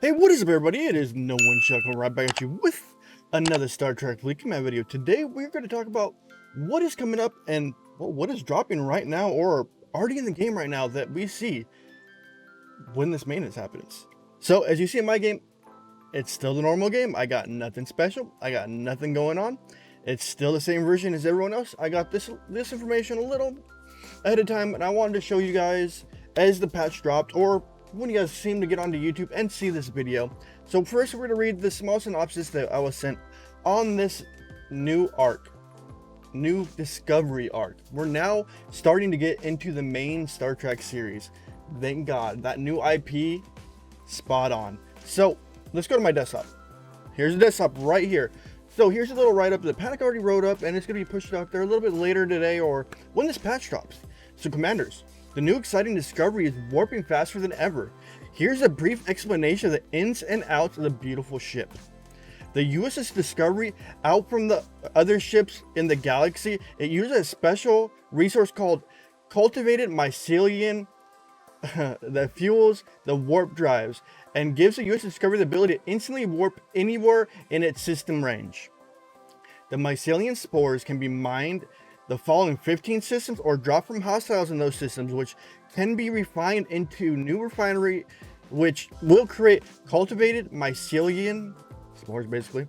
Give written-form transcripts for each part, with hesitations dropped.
Hey, what is up, everybody? It is No One Shall coming right back at you with another Star Trek Leak Command video. Today, we're going to talk about what is coming up and what is dropping right now or already in the game right now that we see when this maintenance happens. So, as you see in my game, it's still the normal game. I got nothing special. I got nothing going on. It's still the same version as everyone else. I got this information a little ahead of time, and I wanted to show you guys as the patch dropped, or when you guys seem to get onto YouTube and see this video. So first, we're going to read the small synopsis that I was sent on this new Discovery arc. We're now starting to get into the main Star Trek series. Thank God, that new IP, spot on. So let's go to my desktop. Here's the desktop right here. So here's a little write-up that Panic already wrote up, and it's going to be pushed out there a little bit later today or when this patch drops. So commanders, the new exciting Discovery is warping faster than ever. Here's a brief explanation of the ins and outs of the beautiful ship. The USS Discovery, out from the other ships in the galaxy, it uses a special resource called cultivated mycelium that fuels the warp drives and gives the USS Discovery the ability to instantly warp anywhere in its system range. The mycelium spores can be mined the following 15 systems or dropped from hostiles in those systems, which can be refined into new refinery, which will create cultivated mycelium spores basically.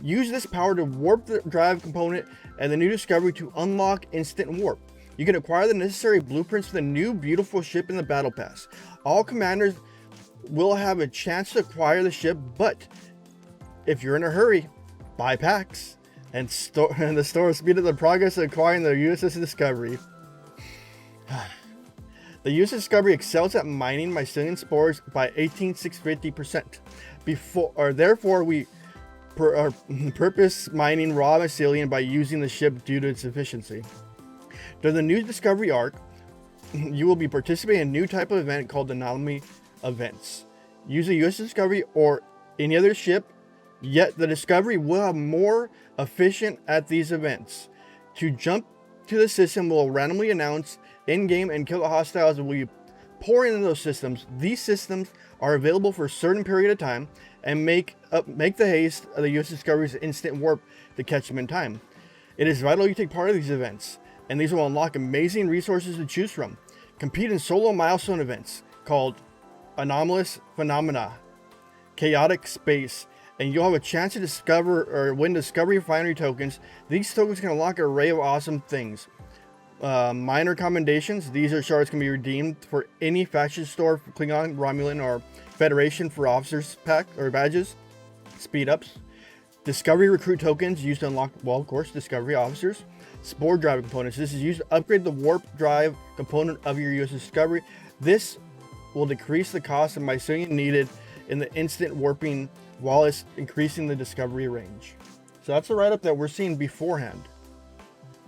Use this power to warp the drive component and the new Discovery to unlock instant warp. You can acquire the necessary blueprints for the new beautiful ship in the battle pass. All commanders will have a chance to acquire the ship, but if you're in a hurry, buy packs and the store will speed up the progress of acquiring the USS Discovery. The USS Discovery excels at mining mycelium spores by 18,650%. Therefore, we purpose mining raw mycelium by using the ship due to its efficiency. During the new Discovery arc, you will be participating in a new type of event called anomaly events. Use the USS Discovery or any other ship, yet the Discovery will have more efficient at these events. To jump to the system will randomly announce in-game and kill the hostiles that will be pouring into those systems. These systems are available for a certain period of time and make the haste of the USS Discovery's instant warp to catch them in time. It is vital you take part of these events, and these will unlock amazing resources to choose from. Compete in solo milestone events called Anomalous Phenomena, Chaotic Space, and you'll have a chance to discover or win Discovery Refinery tokens. These tokens can unlock an array of awesome things. Minor commendations. These are shards can be redeemed for any faction store for Klingon, Romulan, or Federation for officers pack or badges. Speed ups. Discovery recruit tokens used to unlock, well, of course, Discovery officers. Spore drive components. This is used to upgrade the warp drive component of your USS Discovery. This will decrease the cost of mycelium needed in the instant warping while it's increasing the Discovery range. So that's the write-up that we're seeing beforehand.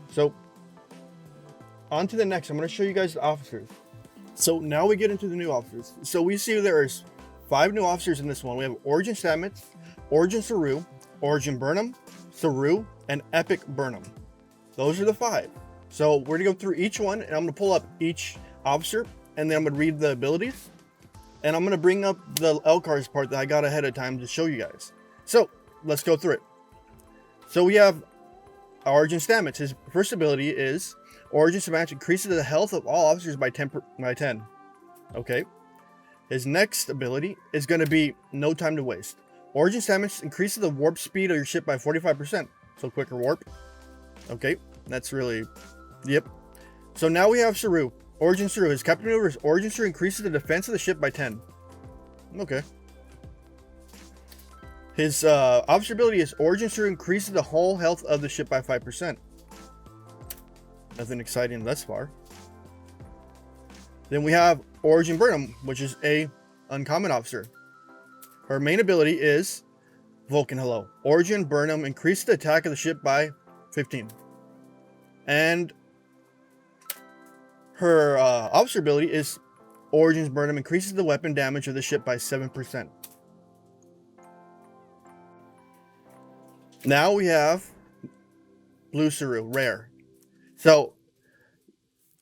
So on to the next. I'm going to show you guys the officers. So now we get into the new officers. So we see there's 5 new officers in this one. We have Origin Stamets, Origin Saru, Origin Burnham, Saru, and Epic Burnham. Those are the 5. So we're going to go through each one, and I'm going to pull up each officer, and then I'm going to read the abilities. And I'm going to bring up the LCARS part that I got ahead of time to show you guys. So let's go through it. So we have Origin Stamets. His first ability is Origin Stamets increases the health of all officers by 10. Okay. His next ability is going to be No Time to Waste. Origin Stamets increases the warp speed of your ship by 45%. So quicker warp. Okay. That's really, yep. So now we have Saru. Origin Saru. His captain maneuver is Origin Saru increases the defense of the ship by 10. Okay. His officer ability is Origin Saru increases the whole health of the ship by 5%. Nothing exciting thus far. Then we have Origin Burnham, which is a uncommon officer. Her main ability is Vulcan Hello. Origin Burnham increases the attack of the ship by 15. And her officer ability is Origin Burnham increases the weapon damage of the ship by 7%. Now we have Blue Saru, rare. So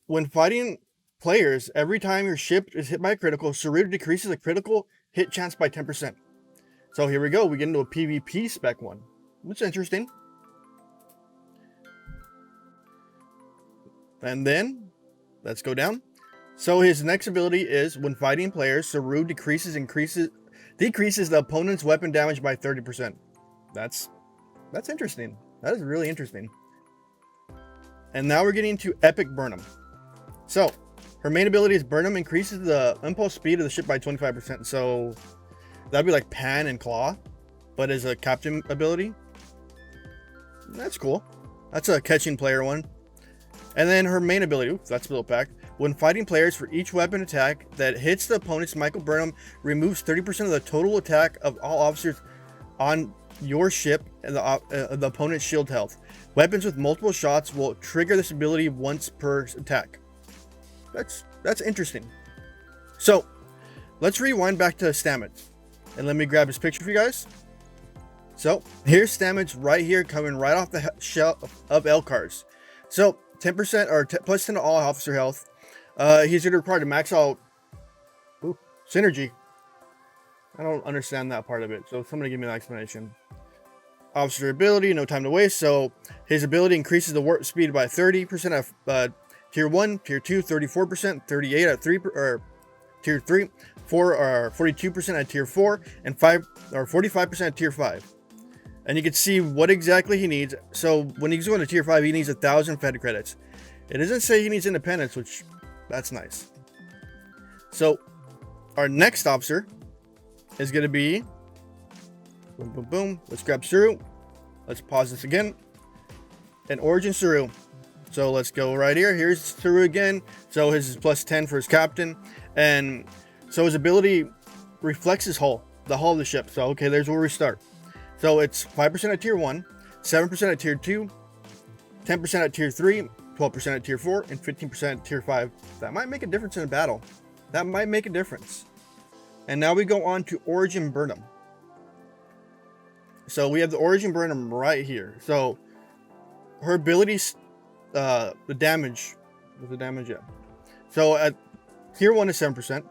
when fighting players, every time your ship is hit by a critical, Saru decreases the critical hit chance by 10%. So here we go. We get into a PvP spec one, which is interesting. And then let's go down. So his next ability is when fighting players, Saru decreases the opponent's weapon damage by 30%. That's interesting. That is really interesting. And now we're getting to Epic Burnham. So her main ability is Burnham increases the impulse speed of the ship by 25%. So that'd be like Pan and Claw, but as a captain ability. That's cool. That's a catching player one. And then her main ability, oops, that's a little pack. When fighting players, for each weapon attack that hits the opponent's Michael Burnham, removes 30% of the total attack of all officers on your ship and the opponent's shield health. Weapons with multiple shots will trigger this ability once per attack. That's interesting. So let's rewind back to Stamets, and let me grab his picture for you guys. So here's Stamets right here, coming right off the shelf of Elcar's. So 10% or plus 10 to all officer health. He's going to require to max out synergy. I don't understand that part of it, so somebody give me an explanation. Officer ability, no time to waste. So his ability increases the warp speed by 30% at tier 1, tier 2, 34%, 38 at 3 or tier 3, 4 or 42% at tier 4, and 5 or 45% at tier 5. And you can see what exactly he needs. So when he's going to tier 5, he needs 1,000 Fed credits. It doesn't say he needs independence, which that's nice. So our next officer is going to be boom, boom, boom. Let's grab Saru. Let's pause this again. And Origin Saru. So let's go right here. Here's Saru again. So his is plus 10 for his captain. And so his ability reflects his hull, the hull of the ship. So, okay, there's where we start. So it's 5% at tier 1, 7% at tier 2, 10% at tier 3, 12% at tier 4, and 15% at tier 5. That might make a difference in a battle. That might make a difference. And now we go on to Origin Burnham. So we have the Origin Burnham right here. So her abilities, the damage, yeah. So at tier 1 is 7%.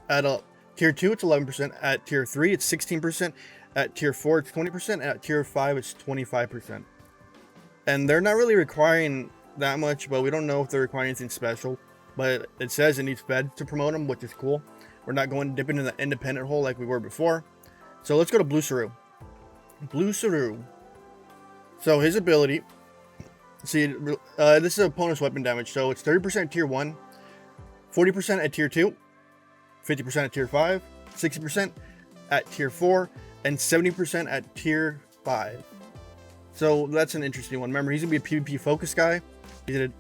At tier 2 it's 11%. At tier 3 it's 16%. At tier 4 it's 20%. And at tier 5 it's 25%. And they're not really requiring that much, but we don't know if they're requiring anything special. But it says it needs Fed to promote them, which is cool. We're not going dipping in the independent hole like we were before. So let's go to Blue Saru. Blue Saru. So his ability, see, this is opponent's weapon damage. So it's 30% at tier 1, 40% at tier 2, 50% at tier 5, 60% at tier 4, and 70% at tier 5. So that's an interesting one. Remember, he's going to be a PvP focus guy. It's going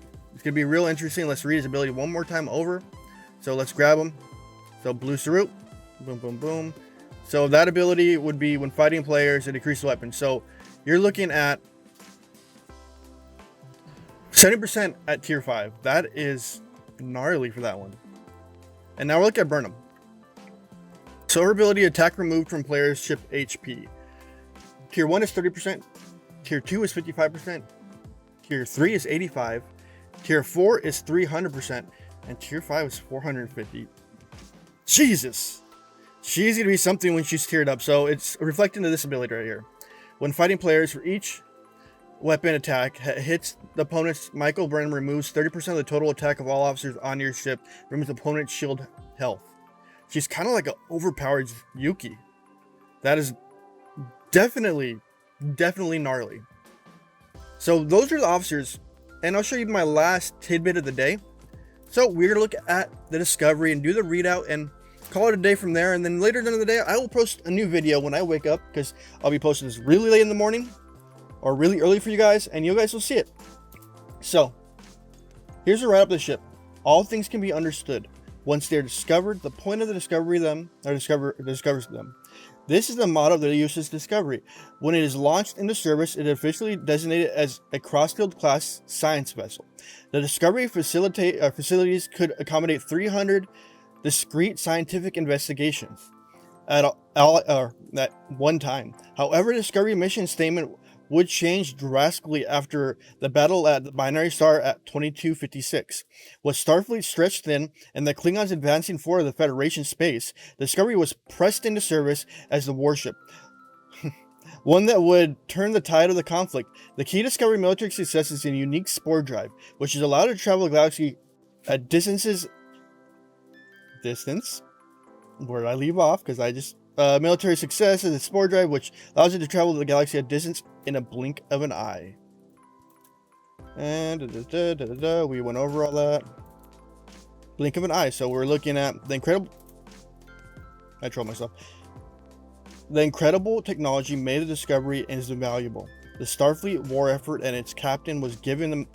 to be real interesting. Let's read his ability one more time over. So let's grab him. So Blue Saru. Boom, boom, boom. So that ability would be when fighting players, it decreases weapons. So you're looking at 70% at tier 5. That is gnarly for that one. And now we'll look at Burnham. So her ability, attack removed from players' ship HP. Tier 1 is 30%. Tier 2 is 55%. Tier 3 is 85%. Tier 4 is 300%. And Tier 5 is 450%. Jesus! She's going to be something when she's tiered up. So it's reflecting to this ability right here. When fighting players, for each weapon attack hits the opponent's Michael Burnham, removes 30% of the total attack of all officers on your ship, removes the opponent's shield health. She's kind of like an overpowered Yuki. That is definitely gnarly. So those are the officers, and I'll show you my last tidbit of the day. So we're gonna look at the Discovery and do the readout and call it a day from there. And then later in the day, I will post a new video when I wake up, because I'll be posting this really late in the morning or really early for you guys, and you guys will see it. So here's a write-up of the ship. All things can be understood once they're discovered. The point of the discovery discovers them. This is the motto of the USS Discovery. When it is launched into service, it is officially designated as a Crossfield class science vessel. The Discovery facilities could accommodate 300 discrete scientific investigations at one time. However, Discovery mission statement would change drastically after the battle at the Binary Star at 2256. With Starfleet stretched thin and the Klingons advancing forward the Federation space, Discovery was pressed into service as the warship, one that would turn the tide of the conflict. The key to Discovery military success is a unique spore drive, which is allowed to travel the galaxy at distance, where I leave off because I just military success is a spore drive which allows it to travel the galaxy at distance in a blink of an eye. And we went over all that. Blink of an eye. So we're looking at the incredible. I trolled myself. The incredible technology made the Discovery and is invaluable. The Starfleet war effort and its captain was given them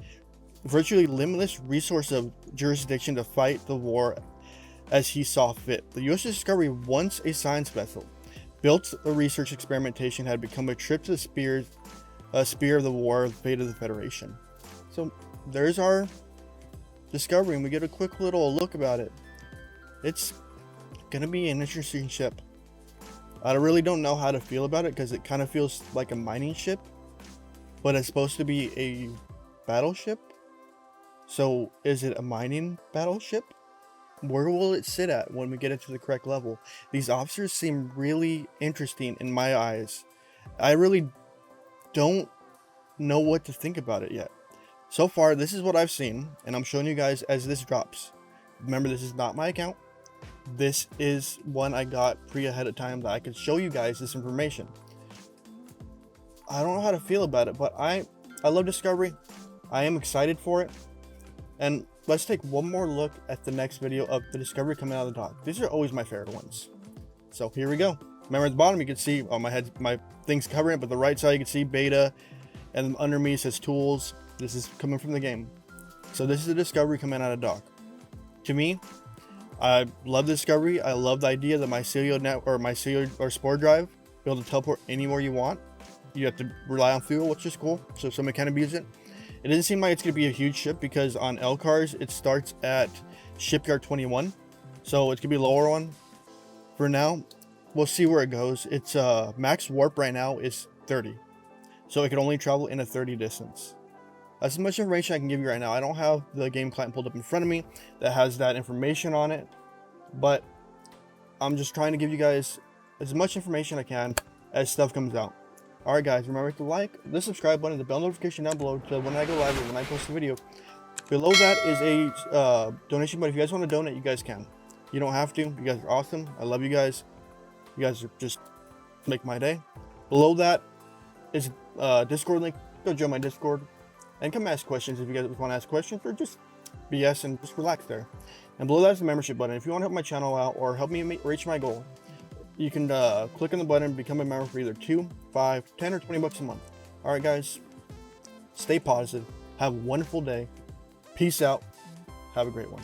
virtually limitless resource of jurisdiction to fight the war as he saw fit. The USS Discovery, once a science vessel, built a research experimentation, had become a trip to the spear of the war, the fate of the Federation. So there's our Discovery, and we get a quick little look about it. It's gonna be an interesting ship. I really don't know how to feel about it because it kind of feels like a mining ship, but it's supposed to be a battleship. So is it a mining battleship? Where will it sit at when we get it to the correct level? These officers seem really interesting in my eyes. I really don't know what to think about it yet. So far, this is what I've seen, and I'm showing you guys as this drops. Remember, this is not my account. This is one I got ahead of time that I could show you guys this information. I don't know how to feel about it, but I love Discovery. I am excited for it. And let's take one more look at the next video of the Discovery coming out of the dock. These are always my favorite ones. So here we go. Remember at the bottom you can see my thing's covering it, but the right side you can see beta, and under me it says tools. This is coming from the game. So this is the Discovery coming out of dock. To me, I love the Discovery. I love the idea that mycelial or spore drive be able to teleport anywhere you want. You have to rely on fuel, which is cool. So somebody can abuse it. It doesn't seem like it's going to be a huge ship because on LCARs it starts at Shipyard 21. So it's going to be a lower one. For now, we'll see where it goes. Its max warp right now is 30. So it can only travel in a 30 distance. That's as much information I can give you right now. I don't have the game client pulled up in front of me that has that information on it. But I'm just trying to give you guys as much information I can as stuff comes out. Alright guys, remember to like the subscribe button, the bell notification down below to when I go live or when I post a video. Below that is a donation button. If you guys want to donate, you guys can. You don't have to. You guys are awesome. I love you guys. You guys are just make my day. Below that is Discord link. Go join my Discord and come ask questions if you guys want to ask questions or just BS and just relax there. And below that is the membership button. If you want to help my channel out or help me reach my goal, you can click on the button, become a member for either 2, 5, 10, or 20 bucks a month. Alright guys, stay positive. Have a wonderful day. Peace out. Have a great one.